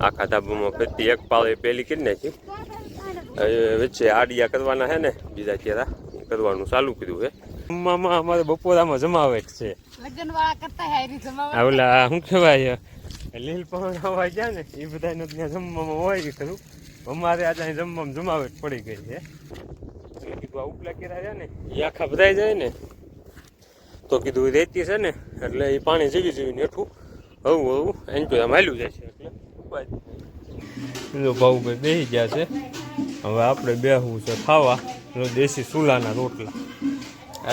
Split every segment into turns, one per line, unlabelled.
આખા ધાબામાં ફરતી એક પાળી પેલી કરી નાખી. વચ્ચે આડિયા કરવાના છે ને બીજા ચેરા કરવાનું ચાલુ કર્યું છે. જમવામાં અમારે બપોરામાં જમાવટ છે. ઓલા શું કહેવાય લીલ પહોંચવા ગયા ને એ બધાને ત્યાં જમવામાં હોય ખરું. અમારે આજે જમવામાં જમાવટ પડી ગઈ છે. કીધું આ ઉપલા કેરા છે ને એ આખા બધાય જાય ને તો કીધું રેતી છે ને એટલે એ પાણી જીવી જીવીને હેઠું હવું એમ તો આમ હાલ્યું જાય છે. એટલે ભાવ ભાઈ બેસી ગયા છે. હવે આપણે બેસવું છે ખાવા દેશી ચૂલાના રોટલા.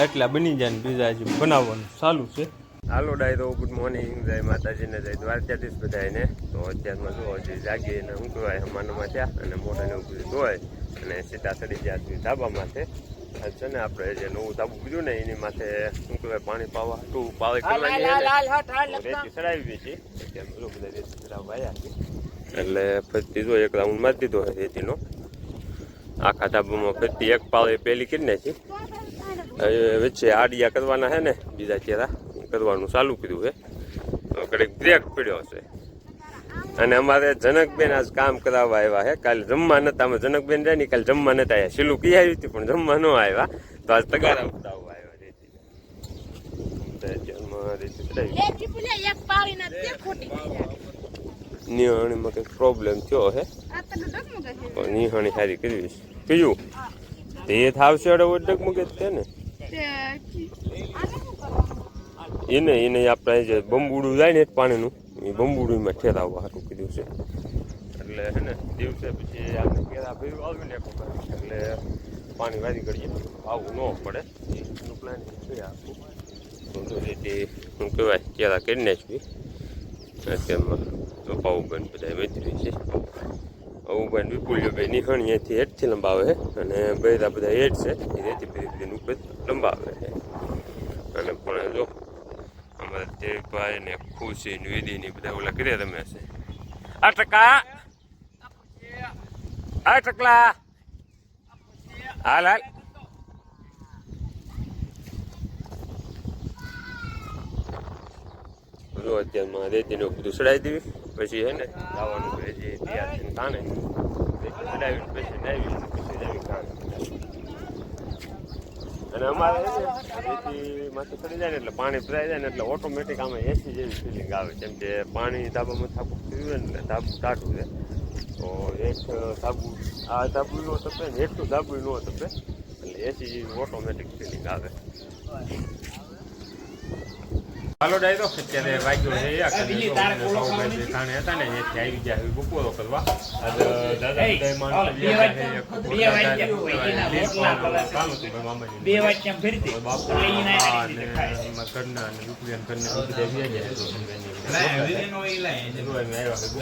એટલા બની જાય ને બીજા હજી બનાવવાનું ચાલુ છે. હાલો ડાયરો ગુડ મોર્નિંગ, જય માતાજીને જય દ્વારકાધીશ બધાને. તો અત્યારમાં જો હજી જાગીને શું કહેવાય હમાનમાં થયા અને મોઢાને એવું બધું ધોવાય અને સીધા ચડી ગયા સુધી ધાબામાં છે. છે ને આપણે જે નવું ધાબું બીજું ને એની માથે શું કહેવાય પાણી પાવા ટું પાવે કરવાની રેતી ચડાવી છે. અત્યારે બધા રેતી ચડાવવા આવ્યા છે એટલે ફરતી જો એક રાઉન્ડ મારી દીધો હોય રેતીનો. આખા ધાબામાં ફરતી એક પાળી પેલી કરી નાખી. વચ્ચે આડિયા કરવાના છે ને બીજા ચેરા કરવાનું ચાલુ કર્યું છે. કડક બ્રેક પડ્યો છે અને અમારે જનકબેન આજ કામ કરાવવા આવ્યા છે. કાલે જમવા નતા, અમે જનકબેન રહ્યા ને કાલે જમવા નતા આવ્યા. છેલ્લું કહી આવી હતી પણ જમવા ન આવ્યા તો આજ તગારા ઉતાવવા આવ્યા રેતી. નિહાણીમાં કંઈક પ્રોબ્લેમ થયો છે પણ નિહાણી સારી કરવી છે. કયું તે થાવશે ડગમગે છે ને એને આપણે જે બંબુડું જાય ને પાણીનું એ બંબુડીમાં ઠેરાવવા સારું કીધું છે. એટલે હે ને દિવસે પછી આપણે કેરા ભેરું આવ્યું ને એટલે પાણી વારી કરીએ આવું ન પડે એનું પ્લાનિંગ છે આખું. તો રીતે શું કહેવાય કેરા કરી નાખવી. અત્યારમાં તો પાઉભાઈ બધા વેચવી છે. પાઉભાઈ વિપુલ્યો ભાઈ નિહાણીએથી હેઠથી લંબાવે છે અને બૈરા બધા હેઠ છે એ રેતી બધી ઉપર લંબાવે છે. અને પણ જો અમારે દેવભાઈ ને ખુશી ને વિધિ ને બધા ઓલા કરી રમે છે. આ ટકા આ ટકલા હાલ હાલ જો અત્યારમાં રેતીને બધું ચડાવી દેવી પછી હે ને લાવવાનું જે તૈયાર થઈને કાણે ચડાવીને પછી ડાવી પછી જાવી કાણે. અને અમારે રેતી માંથી ચડી જાય ને એટલે પાણી ભરાઈ જાય ને એટલે ઓટોમેટિક આમાં એસી જેવી ફિલિંગ આવે. કેમ કે પાણી ધાબામાં થાકું થયું હોય ને એટલે ધાબુ ટાઢું છે તો એક ધાબુ આ ધાબુ ન તપે ને એટલું ધાબુ ન તપે એટલે એસી જેવી ઓટોમેટિક ફિલિંગ આવે. હાલો ડાયરો અત્યારે વાગ્યો છે ખાણે હતા ને ત્યાંથી આવી ગયા બપોરો કરવા.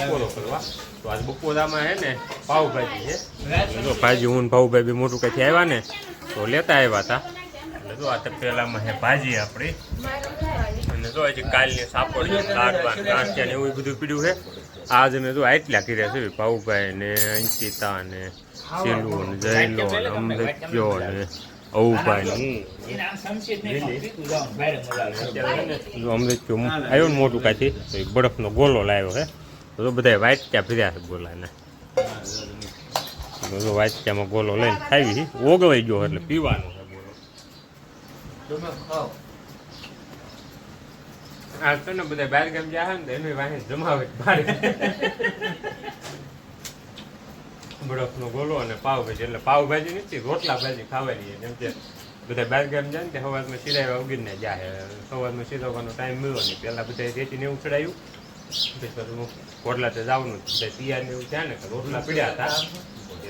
બપોરો કરવા તો આજ બપોરામાં હે ને પાવભાજી છે. ભાજી હું પાવભાઈ બી મોટું કઈથી આવ્યા ને તો લેતા આવ્યા હતા. એટલે જો આ તપેલામાં છે ભાજી આપણી અને જો હજી કાલની સાપડ લાડવા ગાંઠિયા ને એવું બધું પીડ્યું છે. આજ મેં જો આટલા કર્યા છે પાઉભાઈ ને અંકિતા ને શીલુ ને જયલો ને અમૃત્યો ને અવુભાઈ ને અમૃત્યો આવ્યો ને મોટું કાંથી તો એ બરફનો ગોલો લાવ્યો છે. તો બધા વાટક્યા ફર્યા છે ગોલાને. વાટક્યામાં ગોલો લઈને ખાવી ઓગળાઈ ગયો એટલે પીવાનો છે ગોલો. આ તો ને બધા બહાર ગામ જાય ને એની વાહે જમાવે બરફનો ગોલો અને પાવભાજી. એટલે પાવભાજી નથી રોટલા ભાજી ખાવાની. જેમ કે બધા બહાર ગામ જાય ને તે સવારમાં સિરાવ્યા ઉગીને જાય. સવારમાં સિરવવાનો ટાઈમ મળ્યો નહીં. પહેલાં બધા રેતીને એવું ચડાવ્યું પછી રોટલા તો જવાનું તૈયાર ને એવું થયા ને રોટલા પીડ્યા હતા.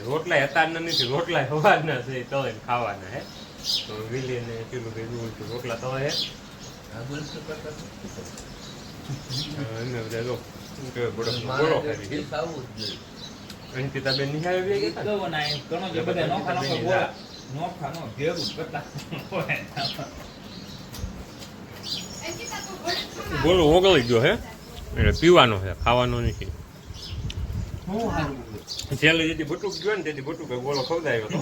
રોટલા હતા નથી, રોટલા સવારના છે તળીને ખાવાના હે. તો વિલી ને પેલું કીધું રોટલા તળે હે અંકિતાબેન નિહાળી ગોળો ઓગળી ગયો હે એટલે પીવાનો છે, ખાવાનો નથી. છેલ્લે જેથી બટુક ગયો ને તેથી બટુક ગોળો ખવડાવ્યો હતો.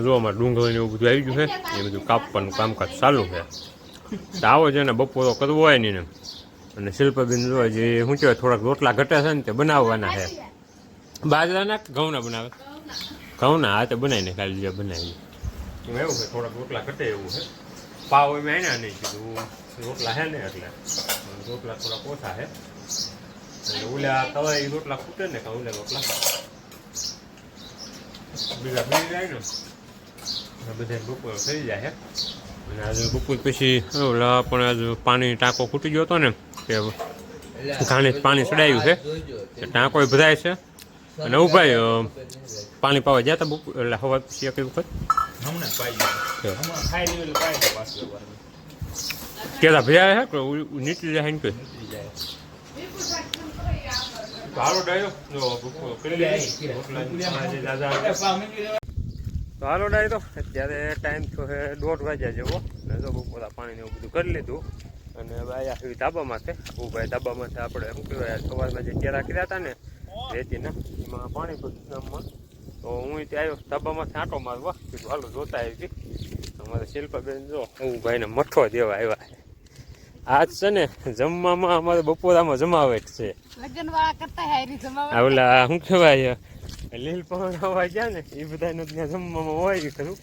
જો અમારે ડુંગળી ને એવું બધું આવી ગયું છે. એ બધું કાપવાનું કામકાજ ચાલુ છે. તો આવો છે ને બપોરો કરવો હોય નહીં ને અને શિલ્પાબેન જો જે શું કહેવાય થોડાક રોટલા ઘટે છે ને તે બનાવવાના છે બાજરાના ઘઉંના બનાવે ઘઉંના હા તો બનાવીને ખાલી જે બનાવી એવું છે થોડાક રોટલા ઘટે એવું છે પાવ એમાં એના નહીં કીધું રોટલા છે ને એટલે રોટલા થોડા ઓછા છે એટલે ઓલા તવા રોટલા ખૂટે ને ઓલા રોટલા બીજા ભરી જાય ને બધા બપોર થઈ જાય છે અને આજે બપોર પછી ઓલા પણ આજે પાણી ટાંકો ખૂટી ગયો હતો ને કે ઘાણે પાણી ચડાવ્યું છે ટાંકો ભરાય છે અને ઉભાઈ પાણી પાવા ગયા હતા બપોર એટલે હવા પછી એક વખત કેળા ભર્યા છે કે નીકળી જાય કે હાલો ડાયો જો તો હાલો ડાય તો અત્યારે ટાઈમ થયો છે 1:30 વાગ્યા જેવો ને જો બપોરા પાણીને એવું બધું કરી લીધું અને હવે આવ્યા આવી ધાબામાંથી ભાઈ ધાબામાંથી આપણે શું કહેવાય સવારમાં જે કેળા કર્યા હતા ને રેતીના એમાં પાણી ગામમાં તો હું ત્યાં આવ્યો ધાબામાંથી આંટો મારવા કીધું હાલો જોતા આવી હતી અમારે શિલ્પાબેન જો હું ભાઈને મઠો દેવા આવ્યા આજ છે ને જમવામાં અમારે બપોરામાં જમાવટ છે ઓલા શું કહેવાય લીલ પણ હવા ગયા ને એ બધાને ત્યાં જમવામાં હોય ખરું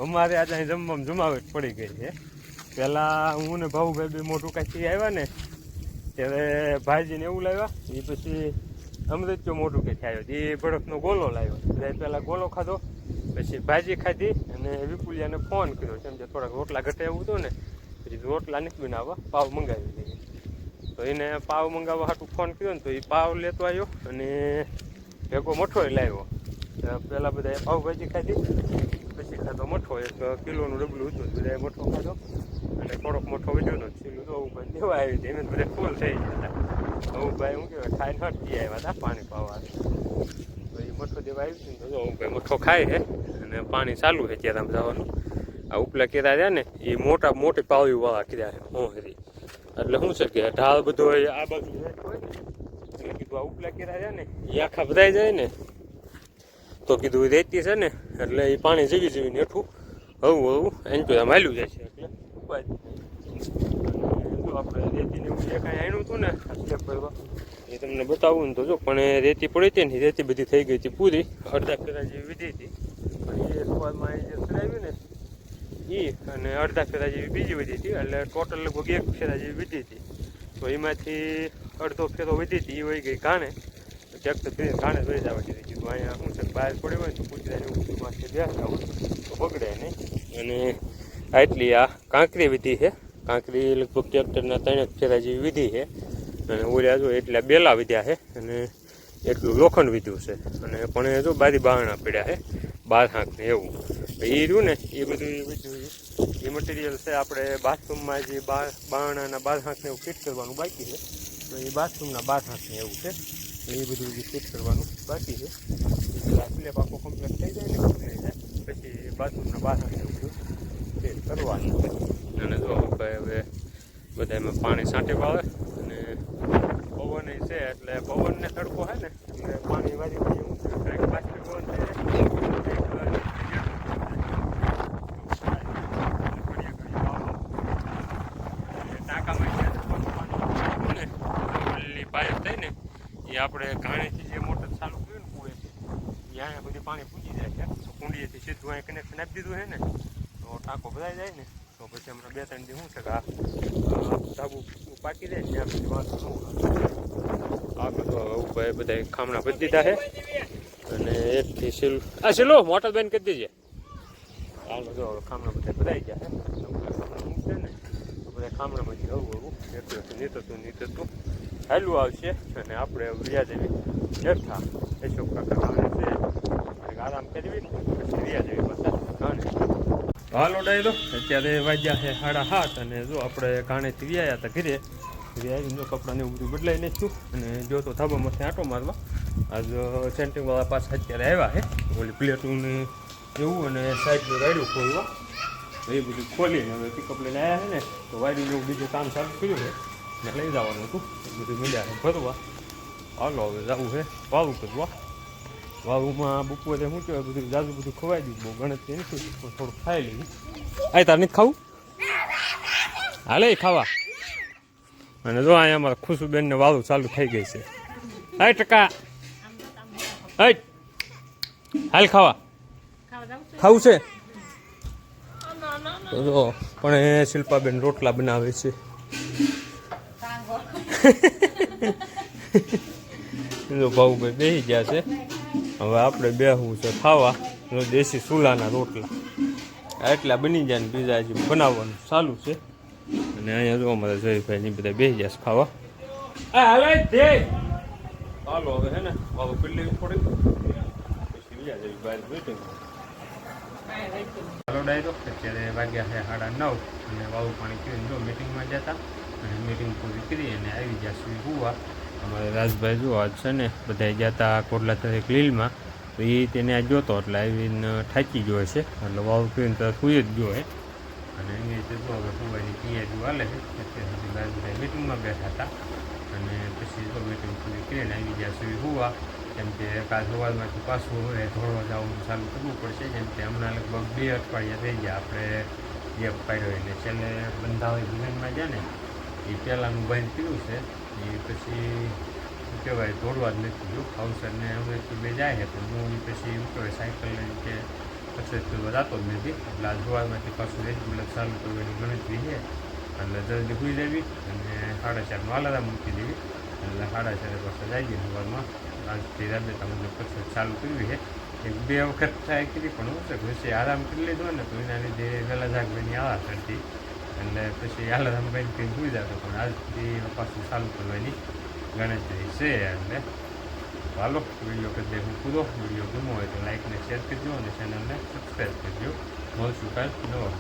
અમારે આજે જમવામાં જમાવટ પડી ગઈ છે પહેલાં હું ને ભાઉભાઈ બે મોટું કાંઈ આવ્યા ને ત્યારે ભાઈજીને એવું લાવ્યા એ પછી અમૃત્યો મોટું કે આવ્યો એ બરફનો ગોલો લાવ્યો બધા પહેલાં ગોલો ખાધો પછી ભાજી ખાધી અને વિપુલિયાને ફોન કર્યો કેમ કે થોડાક રોટલા ઘટે એવું હતું ને પછી રોટલા નથી બનાવવા પાવ મંગાવી લઈએ તો એને પાવ મંગાવવા હાટું ફોન કર્યો ને તો એ પાવ લેતો આવ્યો અને ભેગો મઠો લાવ્યો પહેલાં બધાએ પાવભાજી ખાધી પછી ખાધો મઠો 1 કિલોનું ડબલું હતું બધાએ મઠો ખાધો અને થોડોક મોટો વધ્યો હતો છેલ્લું તો ભાઈ દેવા આવી હતી એને બધા ફૂલ થઈ ગયા હતા ભાઈ શું કહેવાય ખાઈને હટી આવ્યા હતા પાણી પાવા તો એ મઠો દેવા આવી હતી તો ભાઈ મઠો ખાય છે અને પાણી ચાલુ છે ત્યારે આમ જવાનું આ ઉપલા કેરા રહ્યા ને એ મોટી પાવીવાળા કર્યા છે હોંહરી એટલે શું છે કે ઢાળ બધો આ બાજુ હોય ને એટલે કીધું આ ઉપલા કેરા રહ્યા ને એ આખા ભરાઈ જાય ને તો કીધું રેતી છે ને એટલે એ પાણી જીવીને હેઠું હવું એની તો આમ હાલ્યું જાય છે એટલે ઉપાય આપણે રેતીને એવું જે કાંઈ આણ્યું હતું ને સ્લેબ ભરવા એ તમને બતાવું ને તો જો પણ રેતી પડી હતી ને રેતી બધી થઈ ગઈ હતી પૂરી અડધા ફેરા જેવી વિધી હતી અને એ સ્વાદમાં એ જે ચડાવ્યું ને એ અને અડધા ફેરા જેવી બીજી વધી હતી એટલે ટોટલ લગભગ 1 ફેરા જેવી વધી હતી તો એમાંથી અડધો ફેરો વધી હતી એ વહી ગઈ ઘાણે ટ્રેક્ટર ફેરી ઘાણે જ વહી જવા દીધી કીધું અહીંયા શું છે બહાર પડ્યું હોય ને તો પૂછડાને ઊંચું માથે બેસતા હોય તો બગડે નહીં અને આટલી આ કાંકરી વિધી છે કાંકરી લગભગ ટ્રેક્ટરના 3 ફેરા જેવી વિધી છે અને ઓલ્યા જો એટલા બેલા વિધ્યા છે અને એટલું લોખંડ વિધ્યું છે અને પણ જો બારી બારણા પડ્યા છે 12 હાંકને એવું એ રહ્યું ને એ બધું એ મટીરિયલ છે આપણે બાથરૂમમાં જે બારણાના 12 હાંકને એવું ફિટ કરવાનું બાકી છે તો એ બાથરૂમના 12 હાંકને એવું છે એ બધું ફિટ કરવાનું બાકી છે સ્લેબ આખો કમ્પ્લીટ થઈ જાય ને પછી બાથરૂમના 12 હાંકને એવું ફિટ કરવાનું છે અને જો હવે બધા એમાં પાણી છાંટી પાવે અને પવન છે એટલે પવનને તડકો છે ને એટલે પાણી વાળી એવું પાછળ પવન થઈ પાઇપ થઈને એ આપણે ઘાણીથી જે મોટર ચાલુ કર્યું ને કુએથી ત્યાં બધી પાણી પૂજી જાય છે કુંડીએથી સીધું અહીં કનેક્શન આપી દીધું છે ને તો ટાંકો ભરાઈ જાય ને તો પછી હમણાં 2-3 દી શું છે કે આ સાબુ પાકી જાય ત્યાં પછી વાંધો ન આ બધું ભાઈ બધા ખામણા ભરી દીધા છે અને એકથી સીલો મોટર બેન કરી દીજે હાલ જો ખામણા બધા ભરાઈ ગયા છે મૂકશે ને તો બધા ખામણામાંથી હવું નીતરતું હાલું આવશે અને આપણે વ્યાજ જેવી બેઠા અશોક કાકા આવે છે આરામ કરવી પછી વ્યાજ જેવી પાછા ઘાણે હાલો ડાયલો અત્યારે વાગ્યા છે 7:30 અને જો આપણે ઘાણેથી વ્યાયા હતા ઘરે વ્યાજીને કપડાને એવું બધું બદલાઈ નાખ્યું અને જો તો ધાબામાંથી આંટો મારવા આજ સેન્ટિંગવાળા પાછા અત્યારે આવ્યા છે ઓલી પ્લેટું એવું અને સાઈડનું રાયડું ખોલવા એ બધું ખોલીને હવે પિકઅપ લઈને આવ્યા છે ને તો વાયરિંગ એવું બીજું કામ ચાલુ કર્યું છે ને લઈ જવાનું હતું બધું મળ્યા છે ભરવા હાલો હવે જવું છે વાવું કરવા વાવુમાં બપોરે શું કહેવાય બધું જાજુ બધું ખવાઈ દીધું બહુ ગણતરી નથી પણ થોડુંક ખાઈ લીધું આ તાર નથી ખાવું હાલે ખાવા. અને જો અહીંયા અમારા ખુશુબેનને વાળું ચાલુ થઈ ગઈ છે. 8% હાલ ખાવા ખાવું છે તો જો પણ એ શિલ્પાબેન રોટલા બનાવે છે. જો ભાઉભાઈ બેસી ગયા છે. હવે આપણે બેસવું છે ખાવા દેશી ચૂલાના રોટલા. એટલા બની જાય ને બીજા હજી બનાવવાનું ચાલુ છે. અને અહીંયા જો અમારા જયભાઈ ની બધા બેસી જશે ખાવા. હાલો હવે હે ને વાળું કરી લેવી થોડીક પછી બીજા જઈ બહાર મીટિંગ. હાલો ડાયરો અત્યારે વાગ્યા છે 9:30 અને વાળું પાણી પીને જો મિટિંગમાં જતા અને મિટિંગ પૂરી કરી અને આવી ગયા સુધી હુવા. અમારે રાજભાઈ જો આજ છે ને બધા જતા કોટલા તરીકે લીલમાં તો એ તેને આ જોતો એટલે આવીને થાકી ગયો છે એટલે વાળું પીને તરત સુઈ જ ગયો છે. અને એ રીતે જો હવે સુવાની તૈયારી હાલે છે. અત્યાર સુધી રાજભાઈ મિટિંગમાં બેઠા હતા અને પછી જો મિટિંગ પૂરી કરીને આવી ગયા સુધી હુવા. કેમ કે કાલ સવારમાંથી પાછું હવે દોડવા જવાનું ચાલુ કરવું પડશે. જેમ કે હમણાં લગભગ 2 અઠવાડિયા થઈ ગયા આપણે ગેપ પાડ્યો એટલે છેલ્લે બંધાવી ભૂગનમાં જાય ને એ પહેલાંનું બંધ કર્યું છે. એ પછી શું કહેવાય દોડવા જ નથી ગયું. અવસરને હમણાંથી બે જાય છે પણ હું પછી શું કહેવાય સાયકલ લઈને કે એક્સરસાઇઝ કરવા જતો જ નથી. એટલે આ સવારમાંથી પાછું રેગ્યુલર ચાલુ કરવાની ગણતરી છે. એટલે જલ્દી સુઈ દેવી અને 4:30નું અલાર્મ મૂકી દેવી એટલે 4:30 પાછળ જઈએ સવારમાં. આજથી રાબેતા મુજબ કસરત ચાલુ કરવી છે. 1-2 વખત ટ્રાય કરી પણ ઓછે પછી આરામ કરી લીધો ને તો એના લીધે વહેલા જાગવાની આવા કરતી એટલે પછી અલાર્મ બંધ કરીને સુઈ જતો. પણ આજથી પાછું ચાલુ કરવાની ગણતરી છે. એટલે ચાલો વિડીયો કરી દે હું પૂરો. વિડીયો ગમો હોય તો લાઈક ને શેર કરજો અને ચેનલને સબસ્ક્રાઈબ કરજો. મળશું કાલ નવા.